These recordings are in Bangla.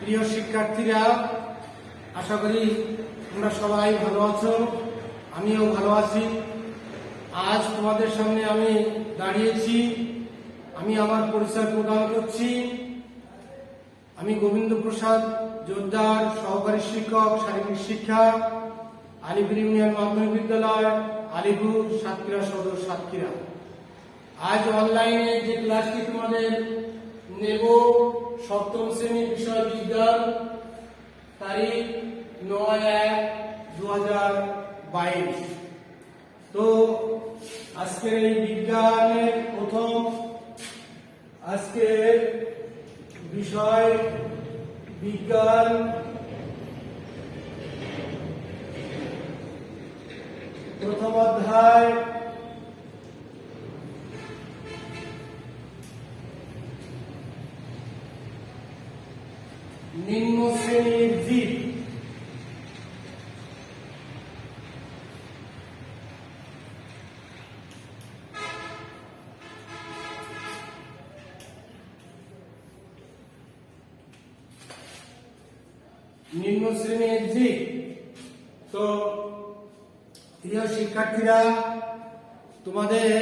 প্রিয় শিক্ষার্থীরা, আশা করি তোমরা সবাই ভালো আছো, আমিও ভালো আছি। আজ তোমাদের সামনে আমি দাঁড়িয়েছি, আমি আমার পরিচয় প্রদান করছি। আমি গোবিন্দ প্রসাদ জোরদার, সহকারী শিক্ষক, শারীরিক শিক্ষা, আলিপুর ইউনিয়ন মাধ্যমিক বিদ্যালয়, আলিপুর, সাতক্ষীরা সদর, সাতক্ষীরা। আজ অনলাইনে যে ক্লাসটি তোমাদের নেব, সপ্তম শ্রেণীর বিষয় বিজ্ঞান, তারিখ 9/1/2022। তো আজকের এই বিজ্ঞানের প্রথম আজকের বিষয় বিজ্ঞান, প্রথম অধ্যায় নিম্ন শ্রেণীর জীব। নিম্ন শ্রেণীর জীব। তো প্রিয় শিক্ষার্থীরা, তোমাদের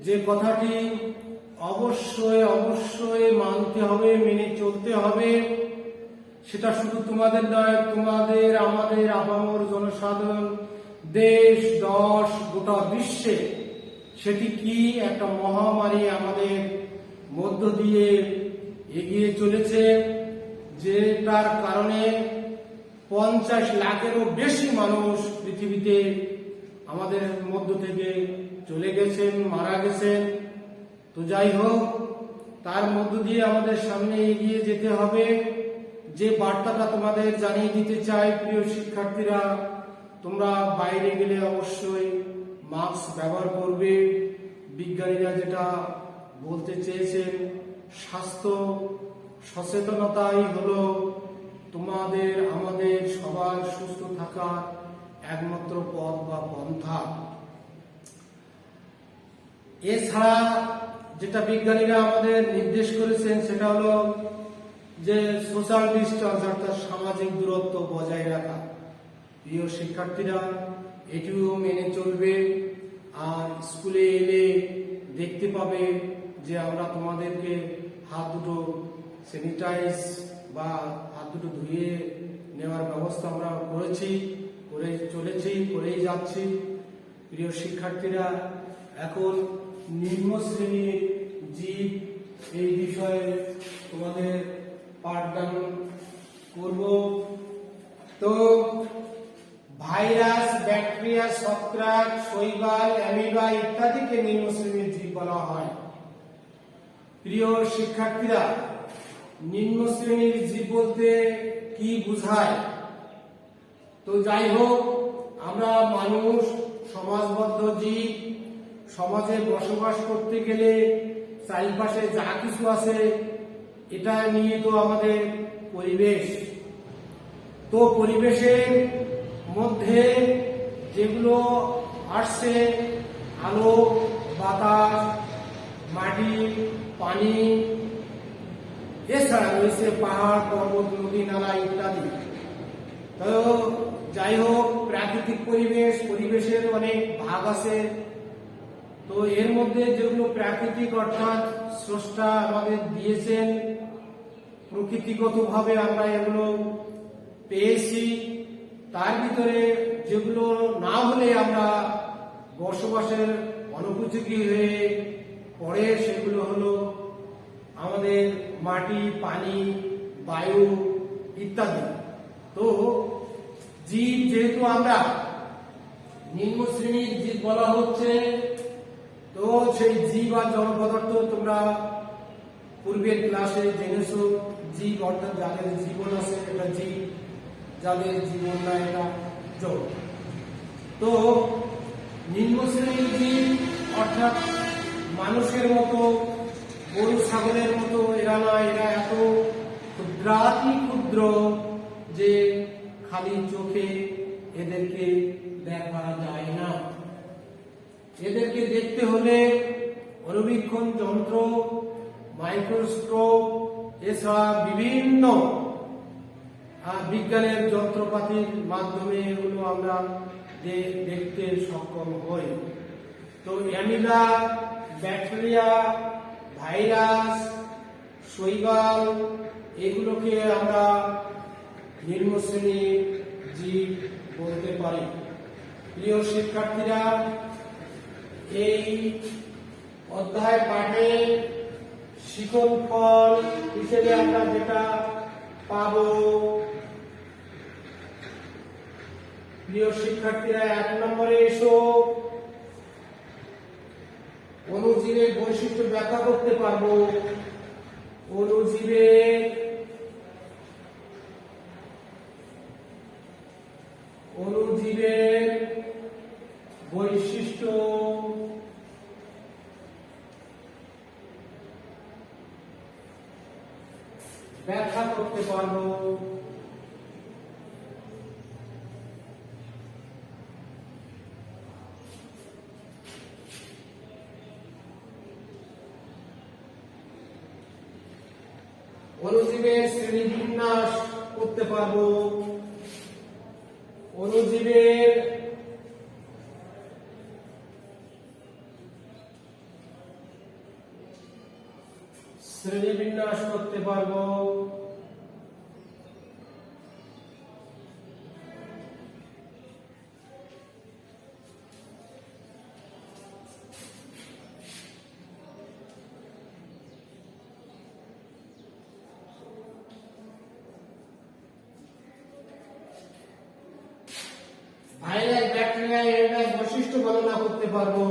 যে কথাটি অবশ্যই মানতে হবে, মেনে চলতে হবে, সেটা শুধু তোমাদের নয়, তোমাদের, আমাদের আপামর জনসাধারণ, দেশ, দশ, গোটা বিশ্বে সেটি কি একটা মহামারী আমাদের মধ্য দিয়ে এগিয়ে চলেছে, যে তার কারণে 50 লাখেরও বেশি মানুষ পৃথিবীতে আমাদের মধ্য থেকে চলে গেছেন, মারা গেছেন। তো যাই হোক, তার মধ্য দিয়ে আমাদের সামনে এগিয়ে যেতে হবে। যে বার্তাটা তোমাদের জানিয়ে দিতে চাই, প্রিয় শিক্ষার্থীরা, তোমরা বাইরে গেলে অবশ্যই মাস্ক ব্যবহার করবে। বিজ্ঞানীরা যেটা বলতে চেয়েছেন, স্বাস্থ্য সচেতনতাই হলো তোমাদের, আমাদের সবার সুস্থ থাকার একমাত্র পথ বা পন্থা। এছাড়া যেটা বিজ্ঞানীরা আমাদের নির্দেশ করেছেন, সেটা হলো যে সোশ্যাল ডিস্টেন্স, অর্থাৎ সামাজিক দূরত্ব বজায় রাখা। প্রিয় শিক্ষার্থীরা, এটিও মেনে চলবে। আর স্কুলে এলে দেখতে পাবে যে আমরা তোমাদেরকে হাত দুটো স্যানিটাইজ বা হাত দুটো ধুয়ে নেওয়ার ব্যবস্থা আমরা করে চলেছি, করেই যাচ্ছি। প্রিয় শিক্ষার্থীরা, এখন নিম্ন শ্রেণীর জীব এই বিষয়ে তোমাদের পাঠদান করব। তো ভাইরাস, ব্যাকটেরিয়া, ছত্রাক, শৈবাল, অ্যামিবা ইত্যাদিকে নিম্ন শ্রেণীর জীব বলা হয়। প্রিয় শিক্ষার্থীরা, নিম্ন শ্রেণীর জীব বলতে কি বোঝায়? তো যাই হোক, আমরা মানুষ সমাজবদ্ধ জীব। সমাজে বসবাস করতে গেলে চারিপাশে যা কিছু আছে, এটা নিয়ে তো আমাদের পরিবেশ। তো পরিবেশের মধ্যে যেগুলো আসছে, আলো, বাতাস, মাটি, পানি, এছাড়া রয়েছে পাহাড়, পর্বত, নদী, নালা ইত্যাদি। তো যাই হোক, প্রাকৃতিক পরিবেশের অনেক ভাগ আছে। তো এর মধ্যে যেগুলো প্রাকৃতিক, অর্থাৎ স্রষ্টা আমাদের দিয়েছেন, প্রকৃতিগতভাবে আমরা এগুলো পেয়েছি, তার ভিতরে যেগুলো না হলে আমরা বসবাসের অনুপযোগী হয়ে পড়ে, সেগুলো হলো আমাদের মাটি, পানি, বায়ু ইত্যাদি। তো জীব, যেহেতু আমরা নিম্ন শ্রেণীর জীব বলা হচ্ছে, তো সেই জীব আর জড় পদার্থ তোমরা পূর্বের ক্লাসে জেনেছো। জীব অর্থাৎ যাদের জীবন আছে, এটা জীব, যাদের জীবন না, এটা জড়। তো নিম্ন শ্রেণীর জীব অর্থাৎ মানুষের মতো, গরু ছাগলের মতো এরা না, এরা এত ক্ষুদ্রাতি ক্ষুদ্র যে খালি চোখে এদেরকে দেখা যায় না। এদেরকে দেখতে হলে অনুবীক্ষণ যন্ত্র, মাইক্রোস্কোপ, এছাড়া বিভিন্ন বিজ্ঞানের যন্ত্রপাতির মাধ্যমে এগুলো আমরা দেখতে সক্ষম হই। তো অ্যামিবা, ব্যাকটেরিয়া, ভাইরাস, শৈবাল এগুলোকে আমরা নিম্ন শ্রেণীর জীব বলতে পারি। প্রিয় শিক্ষার্থীরা, এই অধ্যায় পাঠে শিখন ফল হিসেবে আমরা যেটা পাবো, প্রিয় শিক্ষার্থীরা, 1 নম্বরে এসো অণুজীবের বৈশিষ্ট্য ব্যাখ্যা করতে পারবো। অণুজীবের বৈশিষ্ট্য ব্যাখ্যা করতে পারবো। অণুজীবের শ্রেণীবিন্যাস করতে পারবো। অণুজীবের শ্রেণীবিন্যাস করতে পারবো। ভাইরাস, ব্যাকটেরিয়া এর বৈশিষ্ট্য বর্ণনা করতে পারবো।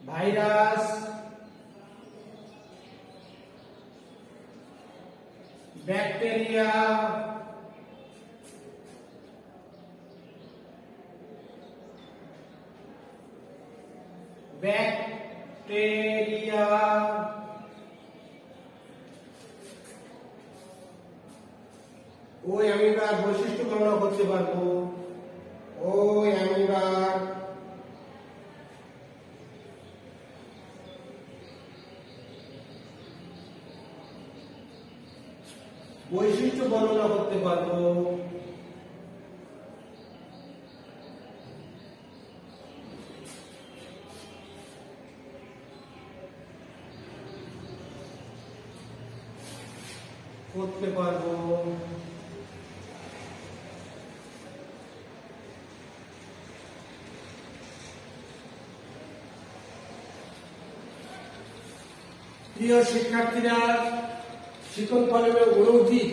ভাইরাস, ব্যাকটেরিয়া ও অ্যামিবার বৈশিষ্ট্য বর্ণনা করতে পারবো। ও অ্যামিবার বৈশিষ্ট্য বর্ণনা করতে পারবো। প্রিয় শিক্ষার্থীরা, শিখন ফলের অণুজীব,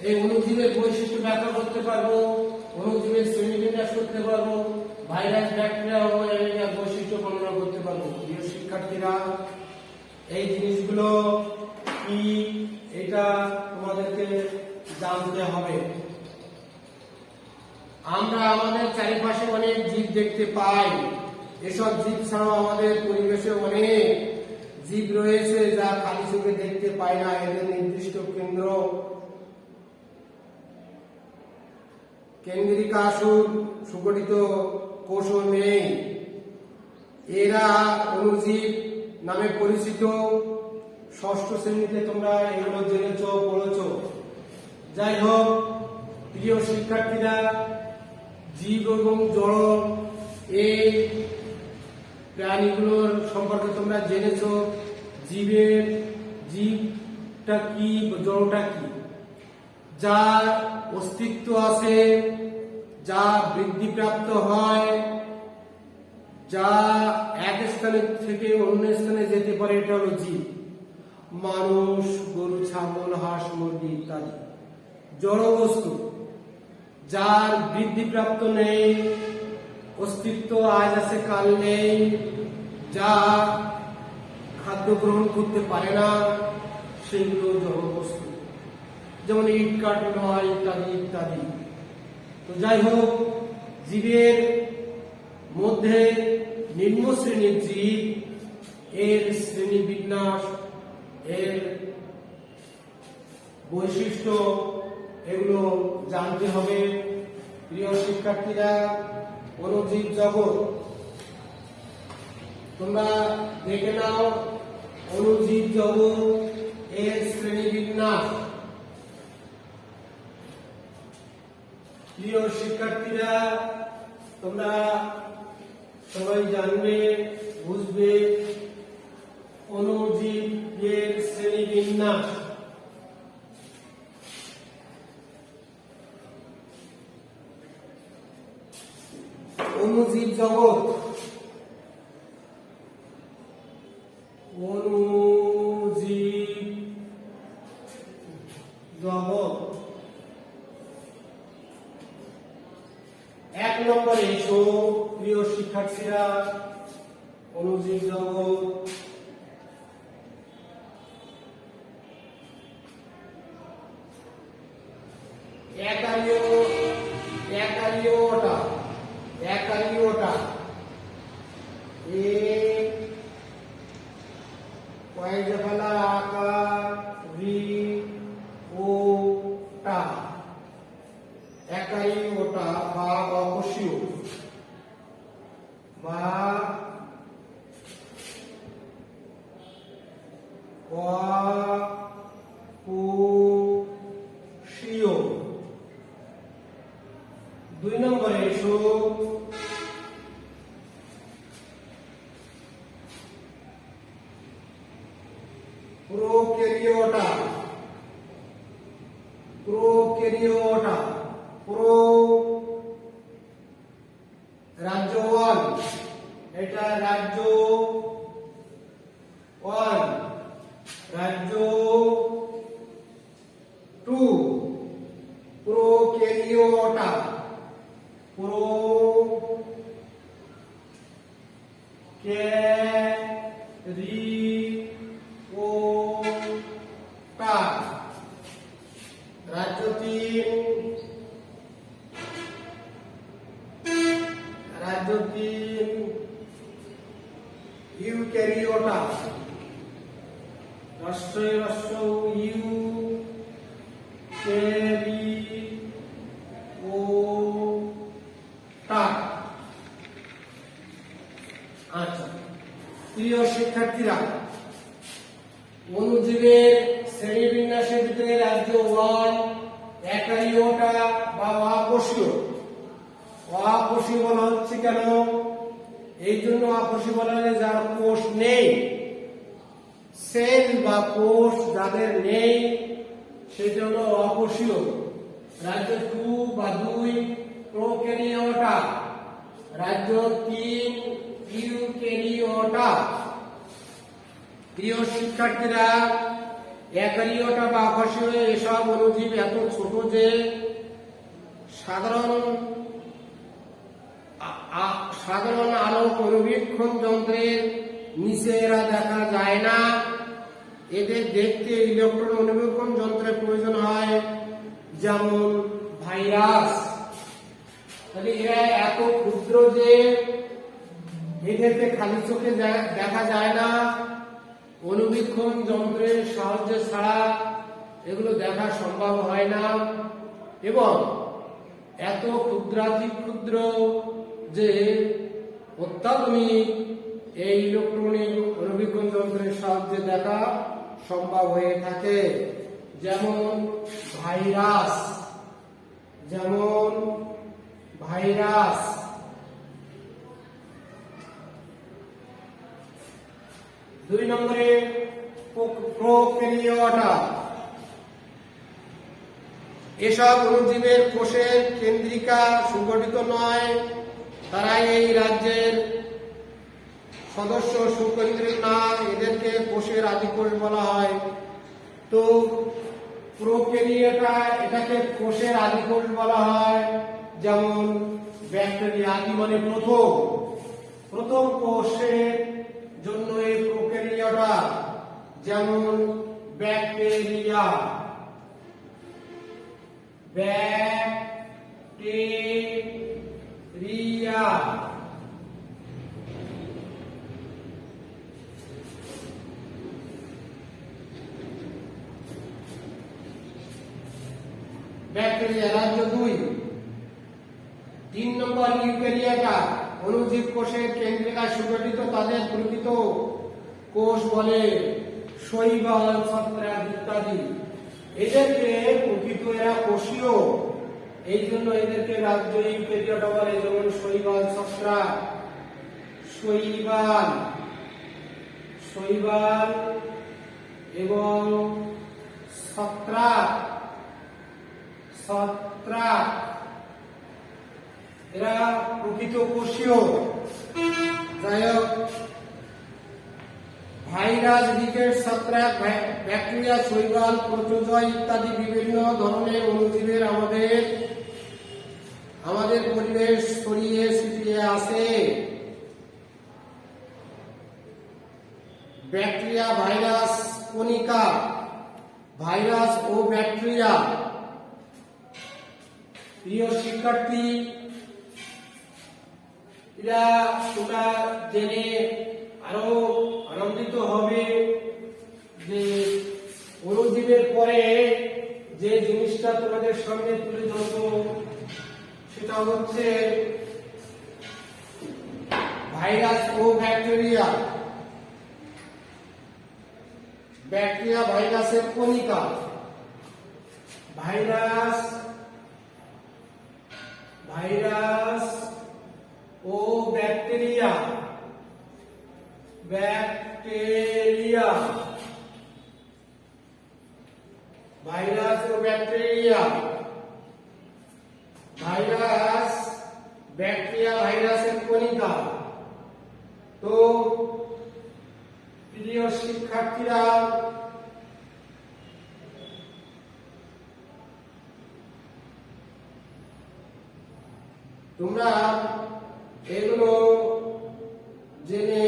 এই অণুজীবের বৈশিষ্ট্য ব্যাখ্যা করতে পারবো। অণুজীবের শ্রেণীবিন্যাস করতে পারবো। ভাইরাস, ব্যাকটেরিয়া ও অ্যামিবার বৈশিষ্ট্য বর্ণনা করতে পারবো। প্রিয় শিক্ষার্থীরা, এই জিনিসগুলো কি এটা তোমাদেরকে জানতে হবে। আমরা আমাদের চারিপাশে অনেক জীব দেখতে পাই। এসব জীব ছাড়াও আমাদের পরিবেশে অনেক জীব রয়েছে যা খালি চোখে দেখতে পায় না। এদের নির্দিষ্ট কেন্দ্রিকাসুর সুগঠিত কোষ নেই। এরা অণুজীব নামে পরিচিত। ষষ্ঠ শ্রেণীতে তোমরা এগুলো জেনেছ, পড়েছ। যাই হোক, প্রিয় শিক্ষার্থীরা, জীব এবং জড় এই প্রাণীগুলোর সম্পর্কে তোমরা জেনেছ। জীবটা কি, জড়টা কি, যার অস্তিত্ব আছে, যা বৃদ্ধিপ্রাপ্ত হয়, যা এক স্থানে থেকে অন্য স্থানে যেতে পারে, এটা হলো জীব। মানুষ, গরু, ছাগল, হাঁস, মুরগি ইত্যাদি জড় বস্তু, যার বৃদ্ধিপ্রাপ্ত নেই, অস্তিত্ব আজ আছে কাল নেই, যা খাদ্য গ্রহণ করতে পারে না, সেগুলো জড় বস্তু, যেমন ইট কাঠ নয় ইত্যাদি ইত্যাদি। তো যাই হোক, জীবের মধ্যে নিম্ন শ্রেণীর জীব, এর শ্রেণীবিন্যাস, এর বৈশিষ্ট্য এগুলো জানতে হবে। প্রিয় শিক্ষার্থীরা, অণুজীব জগৎ তোমরা দেখে নাও। অণুজীব জগৎ এর শ্রেণীবিন্যাস প্রিয় শিক্ষার্থীরা, তোমরা সবাই জানবে, বুঝবে অণুজীবের শ্রেণীবিন্যাস। অণুজীব জগৎ, অণুজীব জগৎ। 1 নম্বরে এসো প্রিয় শিক্ষার্থীরা, অণুজীব জগৎ। একারিওটা কয়েকটা আকার রিওটা, একারিওটা বা অকোষীয় বা অকোষীয়। 2 নম্বরে এসো প্রোক্যারিওটা। প্রো রাজ্য 1, এটা রাজ্য 1। রাজ্য 2 প্রোক্যারিওটা। রাজ্য 3 ইউক্যারিওটা। রাষ্ট্র ইউক্যারিওটা। আচ্ছা প্রিয় শিক্ষার্থীরা, অণুজীবের শ্রেণীবিন্যাসের ভিতরে রাজ্য 1 একারিওটা বা অকোষীয়। অকোষীয় বলা হচ্ছে কেন? এই জন্য অকোষীয় বলা হয় যার কোষ নেই, সেল বা কোষ যাদের নেই সেই জন্য অকোষীয়। রাজ্য 2 বা 2 প্রোক্যারিওটা। রাজ্য 3 ইউক্যারিওটা। প্রিয় শিক্ষার্থীরা, একারিওটা বা অকোষীয় এসব অণুজীব এত ছোট যে সাধারণ আলো পর্যবেক্ষণ যন্ত্রের নিচে এরা দেখা যায় না। এদের দেখতে ইলেকট্রন অনুবীক্ষণ যন্ত্রের প্রয়োজন হয়, যেমন ভাইরাস। তাহলে এরা এত ক্ষুদ্র যে এদেরকে খালি চোখে দেখা যায় না, অনুবীক্ষণ যন্ত্রের সাহায্যে ছাড়া এগুলো দেখা সম্ভব হয় না, এবং এত ক্ষুদ্রাতি ক্ষুদ্র যে অত্যাধুনিক এই ইলেকট্রনিক অনুবীক্ষণ যন্ত্রের সাহায্যে দেখা সম্ভব হয়ে থাকে, যেমন ভাইরাস। 2 নম্বরে প্রোক্যারিওটা। এসব অণুজীবের কোষের কেন্দ্রিকা সুগঠিত নয়, তারা এই রাজ্যের সদস্য সুকেন্দ্রিক না, এদেরকে কোষের আদিকোষ বলা হয়। তো প্রোক্যারিওটা, এটাকে কোষের আদিকোষ বলা হয়, যেমন ব্যাকটেরিয়া। আদি মানে প্রথম কোষের জন্য এই প্রোক্যারিওটা, যেমন ব্যাকটেরিয়া। ব্যাকটেরিয়া রাজ্য 2। 3 নম্বর ইউক্যারিওটা। অণুজীব কোষের কেন্দ্রিকায় সুগঠিত, তাদের প্রকৃত কোষ বলে শৈবাল, ছত্রাক ইত্যাদি। এদেরকে প্রকৃত এরা কোষীয় এই জন্য এদেরকে রাজজয়ী পেরিয়ড বলে, যেমন শৈবাল, ছত্রাক, শৈবাল, শৈবাল এবং ছত্রাক, ছত্রাক এরা প্রকৃত কোষীয়। যাই হোক, ভাইরাস, রিকেট, ছত্রাক, ব্যাকটেরিয়া, শৈবাল, প্রোটোজয় ইত্যাদি বিভিন্ন ধরনের অণুজীবের আমাদের পরিবেশ ছড়িয়ে ছিটিয়ে আছে। ব্যাকটেরিয়া, ভাইরাস, কণিকা, ভাইরাস ও ব্যাকটেরিয়া। প্রিয় শিক্ষার্থী, এরা তোমরা জেনে আরো আনন্দিত হবে যে অণুজীবের পরে যে জিনিসটা তোমাদের সামনে তুলে ধরবো সেটা হচ্ছে ভাইরাস ও ব্যাকটেরিয়া। ব্যাকটেরিয়া ভাইরাসের কণিকা। ভাইরাস ও ব্যাকটেরিয়া। ভাইরাস ও ব্যাকটেরিয়া। ভাইরাস, ব্যাকটেরিয়া, ভাইরাসের কণিকা। তো প্রিয় শিক্ষার্থীরা, তোমরা এগুলো জেনে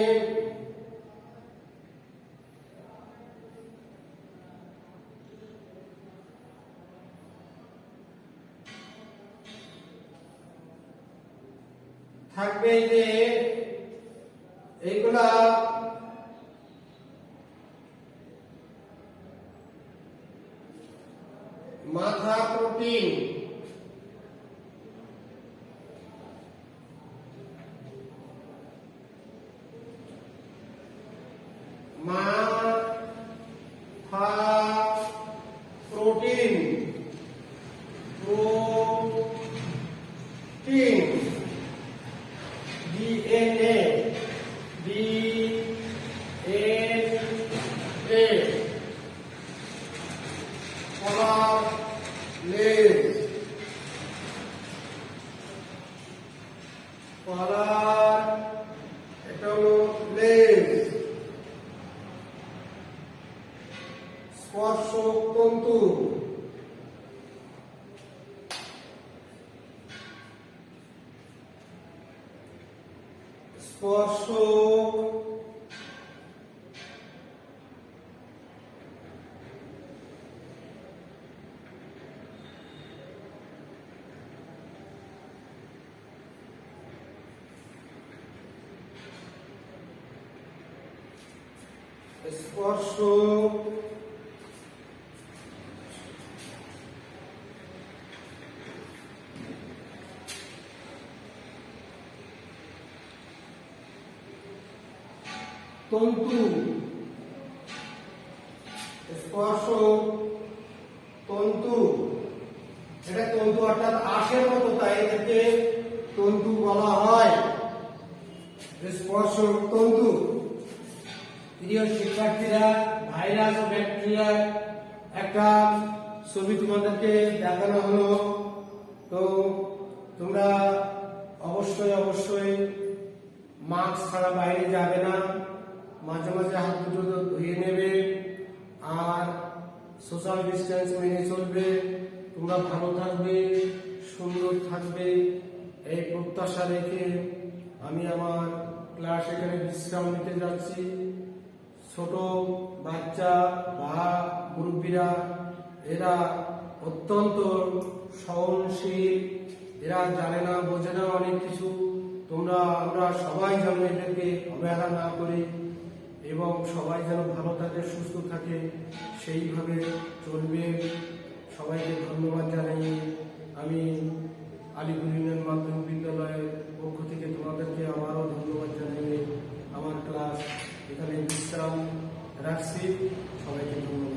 থাকবে যে এইগুলা মাথা প্রোটিন, মাথা প্রোটিন, প্রোটিন, ডিএনএ, ডিএনএ, কলার, এটা হলো লেজ, স্পর্শক তন্তু, স্পর্শক স্পর্শক তন্তু, স্পর্শক তন্তু। এটা তন্তু অর্থাৎ আঁশের মতো, তাই এদেরকে তন্তু বলা হয়, স্পর্শক তন্তু। প্রিয় শিক্ষার্থীরা, ভাইরাস ও ব্যাকটেরিয়ার একটা ছবি তোমাদেরকে দেখানো হলো। তো তোমরা অবশ্যই মাস্ক ছাড়া বাইরে যাবে না, মাঝে মাঝে হাত দুটো ধুয়ে নেবে, আর সোশ্যাল ডিস্টেন্স মেনে চলবে। তোমরা ভালো থাকবে, সুন্দর থাকবে, এই প্রত্যাশা রেখে আমি আমার ক্লাস এখানে বিশ্রাম নিতে যাচ্ছি। ছোট বাচ্চা বা মুরব্বীরা এরা অত্যন্ত সহনশীল, এরা জানে না, বোঝে না অনেক কিছু। আমরা সবাই যেন এদেরকে অবহেলা না করি এবং সবাই যেন ভালো থাকে, সুস্থ থাকে, সেইভাবে চলবে। সবাইকে ধন্যবাদ জানাই। আমি আলিপুর ইউনিয়ন মাধ্যমিক বিদ্যালয়ের পক্ষ থেকে তোমাদেরকে আবারও ধন্যবাদ জানিয়ে আমার ক্লাস এখানে বিশ্রাম রাখছি। সবাইকে ধন্যবাদ।